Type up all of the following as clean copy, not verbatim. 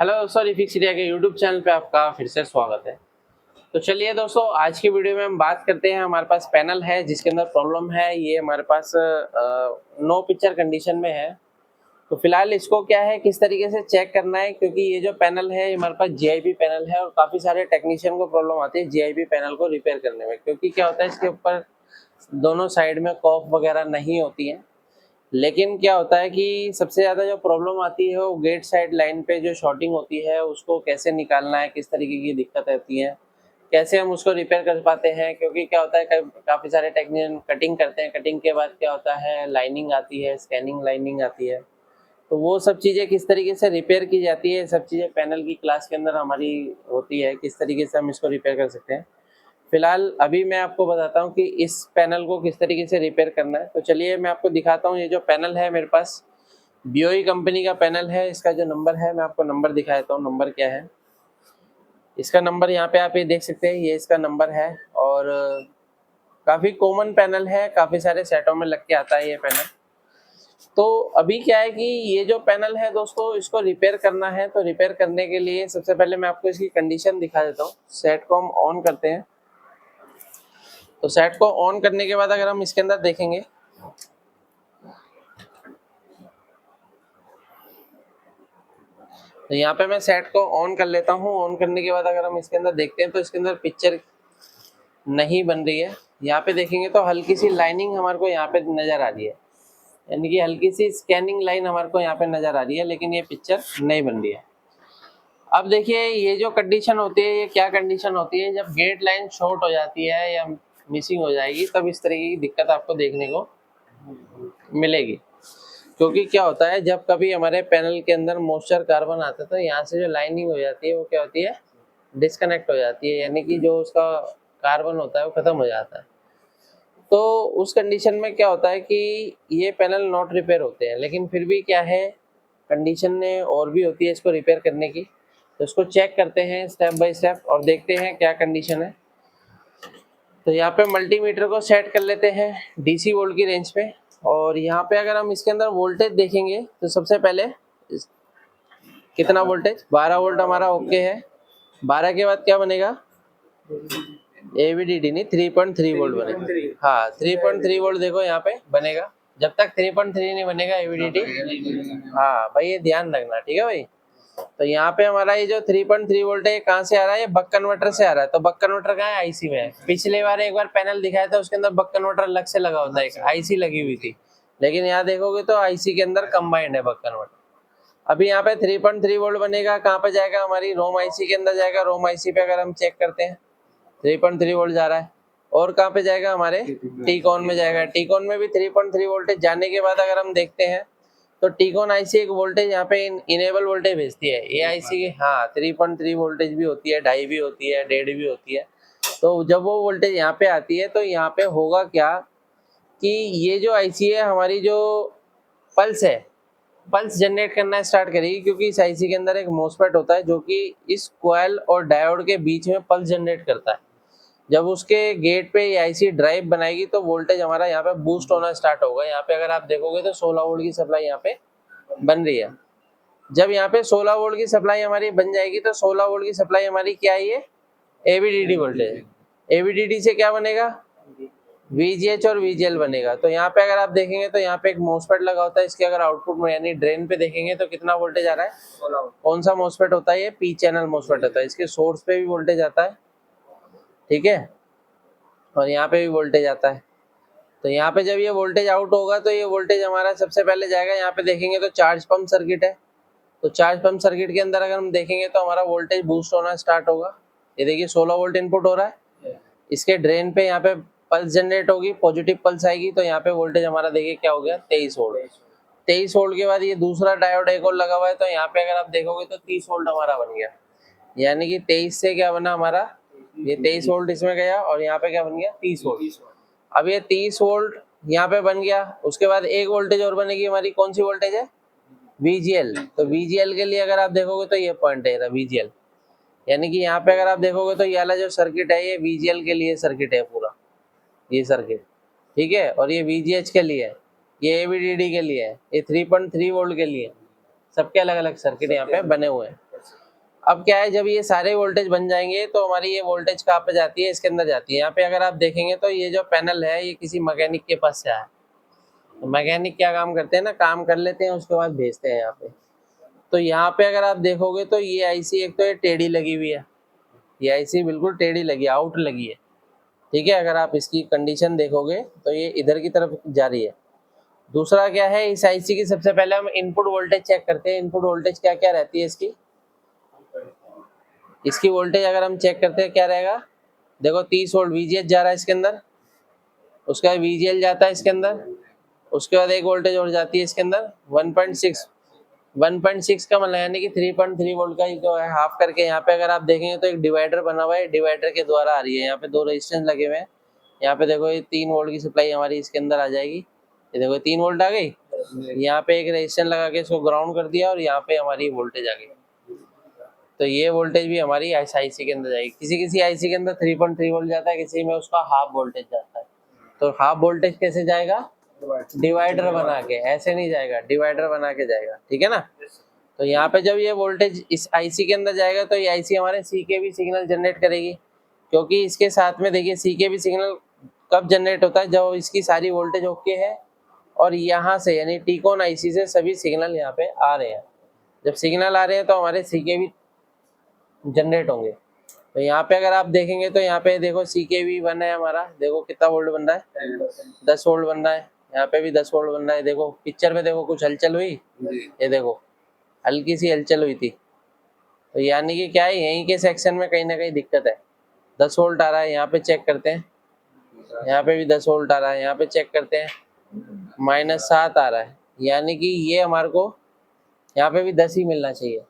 Hello दोस्तों, refix India के YouTube channel पे आपका फिर से स्वागत है। तो चलिए दोस्तों, आज की वीडियो में हम बात करते हैं। हमारे पास पैनल है जिसके अंदर प्रॉब्लम है, ये हमारे पास नो पिक्चर कंडीशन में है। तो फिलहाल इसको क्या है, किस तरीके से चेक करना है, क्योंकि ये जो पैनल है हमारे पास जीआईबी पैनल है और काफ़ी सारे टेक्नीशियन को प्रॉब्लम आती है जीआईबी पैनल को रिपेयर करने में। क्योंकि क्या होता है, इसके ऊपर दोनों साइड में कॉफ वगैरह नहीं होती है। लेकिन क्या होता है कि सबसे ज़्यादा जो प्रॉब्लम आती है वो गेट साइड लाइन पे जो शॉर्टिंग होती है उसको कैसे निकालना है, किस तरीके की दिक्कत आती है, कैसे हम उसको रिपेयर कर पाते हैं। क्योंकि क्या होता है, काफ़ी सारे टेक्नीशियन कटिंग करते हैं, कटिंग के बाद क्या होता है लाइनिंग आती है, स्कैनिंग लाइनिंग आती है। तो वो सब चीज़ें किस तरीके से रिपेयर की जाती है, सब चीज़ें पैनल की क्लास के अंदर हमारी होती है, किस तरीके से हम इसको रिपेयर कर सकते हैं। फिलहाल अभी मैं आपको बताता हूँ कि इस पैनल को किस तरीके से रिपेयर करना है। तो चलिए मैं आपको दिखाता हूँ। ये जो पैनल है मेरे पास बीओई कंपनी का पैनल है। इसका जो नंबर है मैं आपको नंबर दिखा देता हूँ। नंबर क्या है इसका, नंबर यहाँ पे आप ये देख सकते हैं, ये इसका नंबर है। और काफ़ी कॉमन पैनल है, काफ़ी सारे सेटों में लग के आता है ये पैनल। तो अभी क्या है कि ये जो पैनल है दोस्तों, इसको रिपेयर करना है। तो रिपेयर करने के लिए सबसे पहले मैं आपको इसकी कंडीशन दिखा देता हूँ। सेट को हम ऑन करते हैं। तो सेट को ऑन करने के बाद अगर हम इसके अंदर देखेंगे तो यहाँ पे मैं सेट को ऑन कर लेता हूँ। ऑन करने के बाद अगर हम इसके अंदर देखते हैं तो इसके अंदर पिक्चर नहीं बन रही है। यहाँ पे देखेंगे तो हल्की सी लाइनिंग हमारे को यहाँ पे नज़र आ रही है, यानी कि हल्की सी स्कैनिंग लाइन हमारे को यहाँ पे नज़र आ रही है, लेकिन ये पिक्चर नहीं बन रही है। अब देखिए, ये जो कंडीशन होती है, ये क्या कंडीशन होती है, जब गेट लाइन शॉर्ट हो जाती है या मिसिंग हो जाएगी तब इस तरीके की दिक्कत आपको देखने को मिलेगी। क्योंकि क्या होता है, जब कभी हमारे पैनल के अंदर मॉइस्चर कार्बन आता है तो यहाँ से जो लाइनिंग हो जाती है वो क्या होती है, डिस्कनेक्ट हो जाती है, यानी कि जो उसका कार्बन होता है वो खत्म हो जाता है। तो उस कंडीशन में क्या होता है कि ये पैनल नॉट रिपेयर होते हैं। लेकिन फिर भी क्या है, कंडीशन ने और भी होती है इसको रिपेयर करने की। तो इसको चेक करते हैं स्टेप बाय स्टेप और देखते हैं क्या कंडीशन है। तो यहाँ पे मल्टीमीटर को सेट कर लेते हैं डीसी वोल्ट की रेंज पे। और यहाँ पे अगर हम इसके अंदर वोल्टेज देखेंगे तो सबसे पहले कितना वोल्टेज, 12 वोल्ट हमारा ओके है। 12 के बाद क्या बनेगा, एवीडीडी नहीं, 3.3 वोल्ट बनेगा। हाँ, 3.3 वोल्ट देखो यहाँ पे बनेगा। जब तक 3.3 नहीं बनेगा एवीडीडी, हाँ भाई ये ध्यान रखना, ठीक है भाई। तो यहाँ पे हमारा ये जो 3.3 वोल्ट है, कहाँ से आ रहा है, ये बक कन्वर्टर से आ रहा है। तो बक कन्वर्टर कहाँ है, आईसी में है। पिछले बार एक बार पैनल दिखाया था, उसके अंदर बक कन्वर्टर अलग से लगा होता है, एक आईसी लगी हुई थी। लेकिन यहाँ देखोगे तो आईसी के अंदर कंबाइंड है बक कन्वर्टर। अभी यहाँ पे 3.3 वोल्ट बनेगा, कहाँ पे जाएगा, हमारी रोम आईसी के अंदर जाएगा। रोम आईसी पे अगर हम चेक करते हैं 3.3 वोल्ट जा रहा है। और कहाँ पे जाएगा, हमारे टीकॉन में जाएगा। टीकॉन में भी 3.3 वोल्टेज जाने के बाद अगर हम देखते हैं तो टीकॉन आईसी एक वोल्टेज यहाँ पे इनेबल वोल्टेज भेजती है। ये आईसी की हाँ 3.3 वोल्टेज भी होती है, 2.5 भी होती है, 1.5 भी होती है। तो जब वो वोल्टेज यहाँ पे आती है तो यहाँ पे होगा क्या कि ये जो आईसी है हमारी, जो पल्स है, पल्स जनरेट करना स्टार्ट करेगी। क्योंकि इस आईसी के अंदर एक मोस्फेट होता है जो कि इस कॉइल और डायोड के बीच में पल्स जनरेट करता है। जब उसके गेट पे ये आईसी ड्राइव बनाएगी तो वोल्टेज हमारा यहाँ पे बूस्ट होना स्टार्ट होगा। यहाँ पे अगर आप देखोगे तो 16 वोल्ट की सप्लाई यहाँ पे बन रही है। जब यहाँ पे 16 वोल्ट की सप्लाई हमारी बन जाएगी तो 16 वोल्ट की सप्लाई हमारी क्या है, ये एवीडीडी वोल्टेज। एवीडीडी से क्या बनेगा, वीजीएच और वीजीएल बनेगा। तो यहाँ पे अगर आप देखेंगे तो यहाँ पे एक मोस्फेट लगा होता है। इसके अगर आउटपुट में यानी ड्रेन पे देखेंगे तो कितना वोल्टेज आ रहा है, कौन सा मोस्फेट होता है, ये पी चैनल मोस्फेट होता है। इसके सोर्स पे भी वोल्टेज आता है, ठीक है, और यहाँ पे भी वोल्टेज आता है। तो यहाँ पे जब ये वोल्टेज आउट होगा तो ये वोल्टेज हमारा सबसे पहले जाएगा, यहाँ पे देखेंगे तो चार्ज पंप सर्किट है। तो चार्ज पंप सर्किट के अंदर अगर हम देखेंगे तो हमारा वोल्टेज बूस्ट होना स्टार्ट होगा। ये देखिए 16 वोल्ट इनपुट हो रहा है। इसके ड्रेन पे यहाँ पे पल्स जनरेट होगी, पॉजिटिव पल्स आएगी तो यहाँ पे वोल्टेज हमारा देखिए क्या हो गया, 23 वोल्ट। 23 वोल्ट के बाद ये दूसरा डायोड एक और लगा हुआ है, तो यहाँ पे अगर आप देखोगे तो 30 वोल्ट हमारा बन गया। यानी कि 23 से क्या बना हमारा, ये 23 वोल्ट इसमें गया और यहाँ पे क्या बन गया, 30 वोल्ट। अब ये 30 वोल्ट यहाँ पे बन गया। उसके बाद एक वोल्टेज और बनेगी हमारी, कौन सी वोल्टेज है, VGL। तो VGL के लिए अगर आप देखोगे तो ये पॉइंट है VGL, यानी कि यहाँ पे अगर आप देखोगे तो ये वाला जो सर्किट है ये VGL के लिए सर्किट है पूरा, ये सर्किट, ठीक है। और ये VGH के लिए है, ये AVDD के लिए है, ये 3.3 वोल्ट के लिए। सबके अलग अलग सर्किट यहाँ पे बने हुए हैं। अब क्या है, जब ये सारे वोल्टेज बन जाएंगे तो हमारी ये वोल्टेज कहाँ पे जाती है, इसके अंदर जाती है। यहाँ पे अगर आप देखेंगे तो ये जो पैनल है ये किसी मैकेनिक के पास से आया है। तो मैकेनिक क्या काम करते हैं ना, काम कर लेते हैं उसके बाद भेजते हैं यहाँ पे। तो यहाँ पे अगर आप देखोगे तो ये आईसी एक तो ये टेढ़ी लगी हुई है, ये आईसी बिल्कुल टेढ़ी लगी, आउट लगी है, ठीक है। अगर आप इसकी कंडीशन देखोगे तो ये इधर की तरफ जा रही है। दूसरा क्या है, इस आईसी की सबसे पहले हम इनपुट वोल्टेज चेक करते हैं। इनपुट वोल्टेज क्या क्या रहती है इसकी, इसकी वोल्टेज अगर हम चेक करते हैं क्या रहेगा, देखो 30 वोल्ट वीजीएच जा रहा है इसके अंदर, उसके बाद वीजीएल जाता है इसके अंदर, उसके बाद एक वोल्टेज और जाती है इसके अंदर 1.6। 1.6 का मतलब यानी कि 3.3 वोल्ट का जो है हाफ करके। यहाँ पे अगर आप देखेंगे तो एक डिवाइडर बना हुआ है, डिवाइडर के द्वारा आ रही है। यहाँ पे 2 रेजिस्टेंस लगे हुए हैं। यहाँ पे देखो ये 3 वोल्ट की सप्लाई हमारी इसके अंदर आ जाएगी। ये देखो 3 वोल्ट आ गई। यहाँ पे एक रेजिस्टेंस लगा के इसको ग्राउंड कर दिया और यहाँ पे हमारी वोल्टेज आ गई। तो ये वोल्टेज भी हमारी आईसी के अंदर जाएगी। किसी किसी आईसी के अंदर 3.3 वोल्ट जाता है, किसी में उसका हाफ वोल्टेज जाता है। तो हाफ वोल्टेज कैसे जाएगा, डिवाइडर बना के, ऐसे नहीं जाएगा, डिवाइडर बना के जाएगा, ठीक है ना। तो यहाँ पे जब ये वोल्टेज इस आईसी के अंदर जाएगा तो ये आईसी हमारे सीकेबी सिग्नल जनरेट करेगी, क्योंकि इसके साथ में देखिए सीकेबी सिग्नल कब जनरेट होता है, जब इसकी सारी वोल्टेज ओके है और यहाँ से यानी टीकॉन आईसी से सभी सिग्नल यहाँ पे आ रहे हैं। जब सिग्नल आ रहे हैं तो हमारे सीकेबी जनरेट होंगे। तो यहाँ पे अगर आप देखेंगे तो यहाँ पे देखो CKV1 है हमारा, देखो कितना वोल्ट बन रहा है, 10 वोल्ट बन रहा है। यहाँ पे भी 10 वोल्ट बन रहा है। देखो पिक्चर में देखो कुछ हलचल हुई, ये देखो हल्की सी हलचल हुई थी। तो यानी कि क्या है, यहीं के सेक्शन में कहीं ना कहीं दिक्कत है। 10 वोल्ट आ रहा है, यहाँ पे चेक करते हैं, यहाँ पे भी 10 वोल्ट आ रहा है, यहाँ पे चेक करते हैं -7 आ रहा है। यानी कि ये हमारे को यहाँ पे भी 10 ही मिलना चाहिए।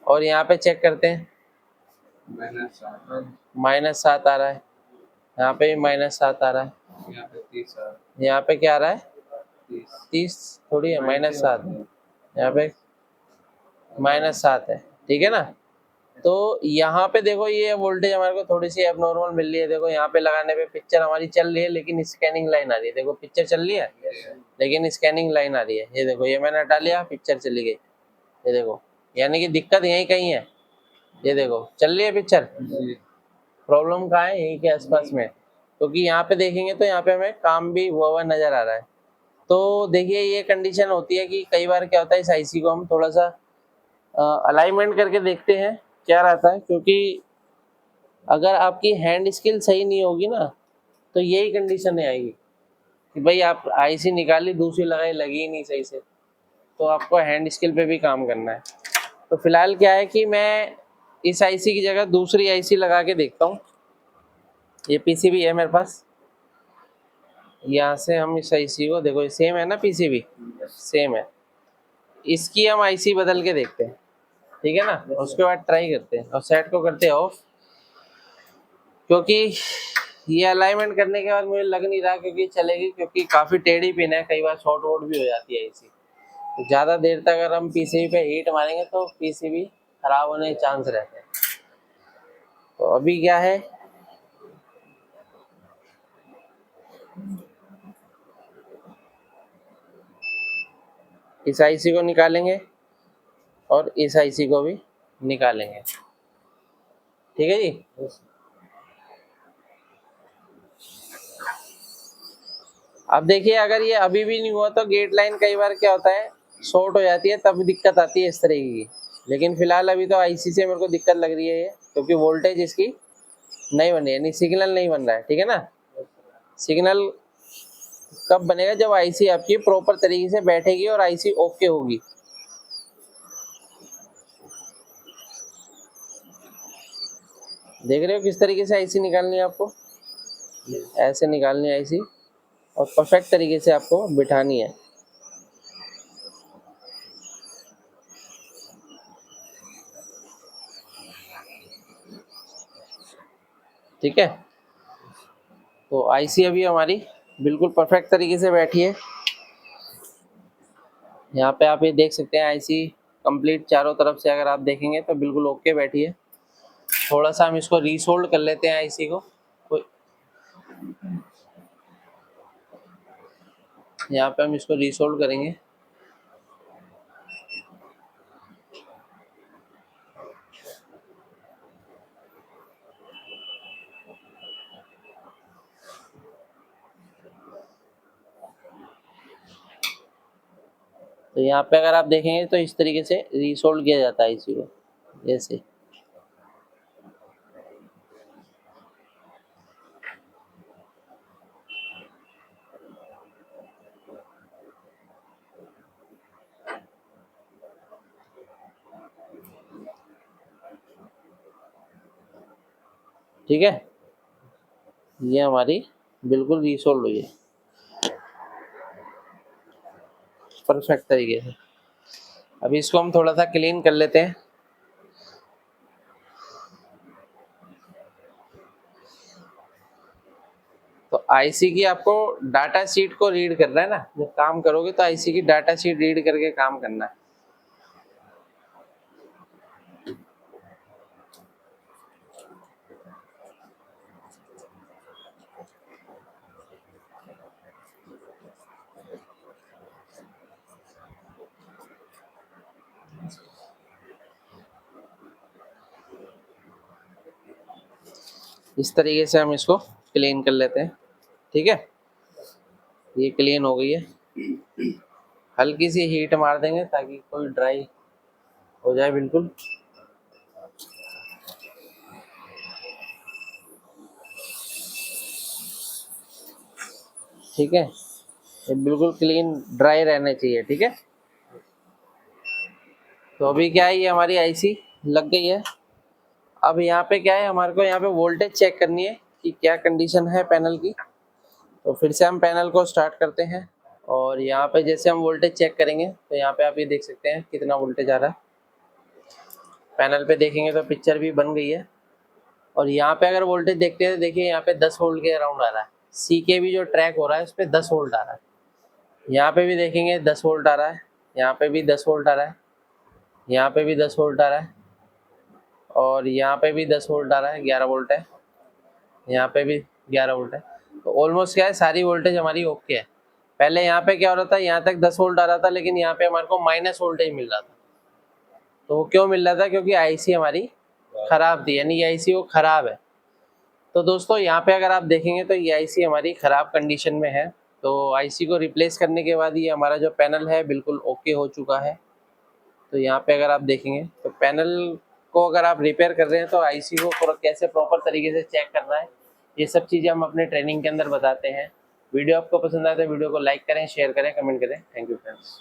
और यहाँ पे चेक करते हैं -7 आ रहा है, यहाँ पे भी -7 आ रहा है, यहाँ पे क्या आ रहा है 30 थोड़ी है, -7, यहाँ पे -7 है, ठीक है ना। तो यहाँ पे देखो ये वोल्टेज हमारे को थोड़ी सी एबनॉर्मल मिल रही है। देखो यहाँ पे लगाने पे पिक्चर हमारी चल रही है लेकिन स्कैनिंग लाइन आ रही है। देखो पिक्चर चल रही है लेकिन स्कैनिंग लाइन आ रही है। ये देखो ये मैंने हटा लिया, पिक्चर चली गई। ये देखो यानी कि दिक्कत यहीं कहीं है। ये देखो चल रही है पिक्चर, प्रॉब्लम कहाँ है, यहीं के आसपास में। क्योंकि यहाँ पे देखेंगे तो यहाँ पे हमें काम भी हुआ नजर आ रहा है। तो देखिए ये कंडीशन होती है कि कई बार क्या होता है, इस आईसी को हम थोड़ा सा अलाइनमेंट करके देखते हैं क्या रहता है। क्योंकि अगर आपकी हैंड स्किल सही नहीं होगी ना तो यही कंडीशन आएगी कि भाई आप आईसी निकाली, दूसरी लगाई, लगी ही नहीं सही से। तो आपको हैंड स्किल पे भी काम करना है। तो फिलहाल क्या है कि मैं इस आईसी की जगह दूसरी आईसी लगा के देखता हूँ। ये पीसीबी है मेरे पास, यहाँ से हम इस आईसी को, देखो सेम है ना पीसीबी, सेम है। इसकी हम आईसी बदल के देखते हैं, ठीक है ना। उसके बाद ट्राई करते हैं और सेट को करते हैं ऑफ। क्योंकि ये अलाइनमेंट करने के बाद मुझे लग नहीं रहा क्योंकि चलेगी, क्योंकि काफ़ी टेढ़ी पिन है, कई बार शॉर्ट वोट भी हो जाती है आईसी। तो ज़्यादा देर तक अगर हम पीसीबी पे हीट मारेंगे तो पीसीबी खराब होने के चांस रहते हैं। तो अभी क्या है, इस आईसी को निकालेंगे और इस आईसी को भी निकालेंगे, ठीक है जी। अब देखिए अगर ये अभी भी नहीं हुआ तो गेट लाइन कई बार क्या होता है शॉर्ट हो जाती है, तब दिक्कत आती है इस तरीके की। लेकिन फिलहाल अभी तो आईसी से मेरे को दिक्कत लग रही है ये, क्योंकि वोल्टेज इसकी नहीं बनी है, यानी सिग्नल नहीं बन रहा है, ठीक है ना। सिग्नल कब बनेगा, जब आईसी आपकी प्रॉपर तरीके से बैठेगी और आईसी ओके होगी। देख रहे हो किस तरीके से आईसी निकालनी है आपको, ऐसे निकालनी है आईसी और परफेक्ट तरीके से आपको बिठानी है। ठीक है, तो आईसी अभी हमारी बिल्कुल परफेक्ट तरीके से बैठी है। यहाँ पे आप ये देख सकते हैं आईसी कंप्लीट चारों तरफ से अगर आप देखेंगे तो बिल्कुल ओके बैठी है। थोड़ा सा हम इसको रीसोल्ड कर लेते हैं आईसी को। यहाँ पे हम इसको रीसोल्ड करेंगे। तो यहाँ पे अगर आप देखेंगे तो इस तरीके से रीसोल्ड किया जाता है इसी को, जैसे। ठीक है, ये हमारी बिल्कुल रीसोल्ड हुई है परफेक्ट तरीके से। अभी इसको हम थोड़ा सा क्लीन कर लेते हैं। तो आईसी की आपको डाटा शीट को रीड करना है ना, जब काम करोगे तो आईसी की डाटा शीट रीड करके काम करना है। इस तरीके से हम इसको क्लीन कर लेते हैं। ठीक है, ये क्लीन हो गई है। हल्की सी हीट मार देंगे ताकि कोई ड्राई हो जाए बिल्कुल। ठीक है, ये बिल्कुल क्लीन ड्राई रहने चाहिए। ठीक है, तो अभी क्या है, ये हमारी आईसी लग गई है। अब यहाँ पे क्या है, हमारे को यहाँ पे वोल्टेज चेक करनी है कि क्या कंडीशन है पैनल की। तो फिर से हम पैनल को स्टार्ट करते हैं और यहाँ पे जैसे हम वोल्टेज चेक करेंगे तो यहाँ पे आप ये देख सकते हैं कितना वोल्टेज आ रहा है। पैनल पे देखेंगे तो पिक्चर भी बन गई है। और यहाँ पे अगर वोल्टेज देखते हैं तो देखिए यहाँ पे 10 वोल्ट के अराउंड आ रहा है। सी के भी जो ट्रैक हो रहा है उस पर 10 वोल्ट आ रहा है। यहाँ पे भी देखेंगे 10 वोल्ट आ रहा है, यहाँ पे भी 10 वोल्ट आ रहा है, यहाँ पे भी 10 वोल्ट आ रहा है, और यहाँ पे भी 10 वोल्ट आ रहा है, 11 वोल्ट है, यहाँ पे भी 11 वोल्ट है। तो ऑलमोस्ट क्या है, सारी वोल्टेज हमारी ओके है। पहले यहाँ पे क्या हो रहा था, यहाँ तक 10 वोल्ट आ रहा था लेकिन यहाँ पे हमारे को माइनस वोल्टेज मिल रहा था। तो वो क्यों मिल रहा था, क्योंकि आईसी हमारी खराब थी, यानी ये आईसी वो खराब है। तो दोस्तों यहाँ पे अगर आप देखेंगे तो ये आईसी हमारी खराब कंडीशन में है। तो आईसी को रिप्लेस करने के बाद ये हमारा जो पैनल है बिल्कुल ओके हो चुका है। तो यहाँ पे अगर आप देखेंगे तो पैनल को अगर आप रिपेयर कर रहे हैं तो आईसी को कैसे प्रॉपर तरीके से चेक करना है, ये सब चीज़ें हम अपने ट्रेनिंग के अंदर बताते हैं। वीडियो आपको पसंद आए तो वीडियो को लाइक करें, शेयर करें, कमेंट करें। Thank you friends.